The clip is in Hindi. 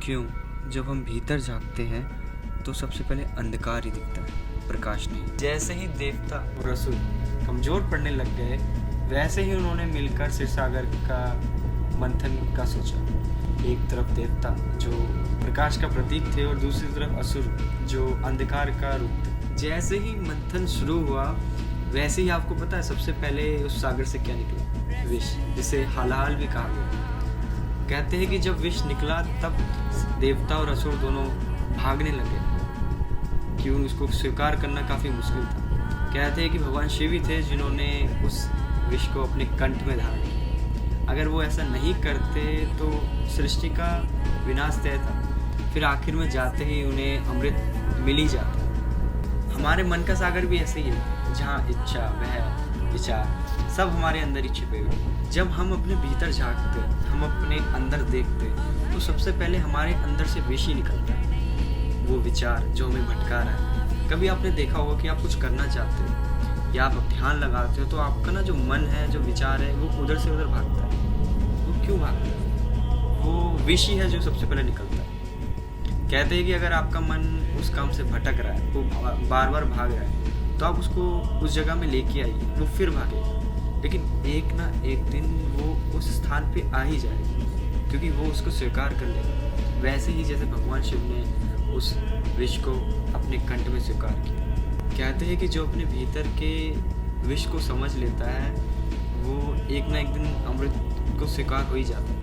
क्यों जब हम भीतर झांकते हैं तो सबसे पहले अंधकार ही दिखता है, प्रकाश नहीं। जैसे ही देवता और असुर कमजोर पड़ने लग गए, वैसे ही उन्होंने मिलकर क्षीरसागर का मंथन का सोचा। एक तरफ देवता जो प्रकाश का प्रतीक थे और दूसरी तरफ असुर जो अंधकार का रूप थे। जैसे ही मंथन शुरू हुआ, वैसे ही आपको पता है सबसे पहले उस सागर से क्या निकला? विष, जिसे हालाहाल भी कहा गया। कहते हैं कि जब विष निकला तब देवता और असुर दोनों भागने लगे, क्यों उसको स्वीकार करना काफ़ी मुश्किल था। कहते हैं कि भगवान शिव ही थे जिन्होंने उस विष को अपने कंठ में धारण किया। अगर वो ऐसा नहीं करते तो सृष्टि का विनाश तय था। फिर आखिर में जाते ही उन्हें अमृत मिल ही जाता। हमारे मन का सागर भी ऐसे ही है, जहाँ इच्छा, वह विचार सब हमारे अंदर ही छिपे हुए। जब हम अपने भीतर झांकते, हम अपने अंदर देखते, तो सबसे पहले हमारे अंदर से विष ही निकलता है, वो विचार जो हमें भटका रहा है। कभी आपने देखा होगा कि आप कुछ करना चाहते हो या आप ध्यान लगाते हो तो आपका ना जो मन है, जो विचार है, वो उधर से उधर भागता है। वो क्यों भागता है? वो विष ही है जो सबसे पहले निकलता है। कहते हैं कि अगर आपका मन उस काम से भटक रहा है, वो बार बार भाग रहा है, तो आप उसको उस जगह में लेके आइए, वो फिर भागेगा। लेकिन एक ना एक दिन वो उस स्थान पे आ ही जाएगा, क्योंकि वो उसको स्वीकार कर लेगा। वैसे ही जैसे भगवान शिव ने उस विष को अपने कंठ में स्वीकार किया। कहते हैं कि जो अपने भीतर के विष को समझ लेता है, वो एक ना एक दिन अमृत को स्वीकार हो ही जाता है।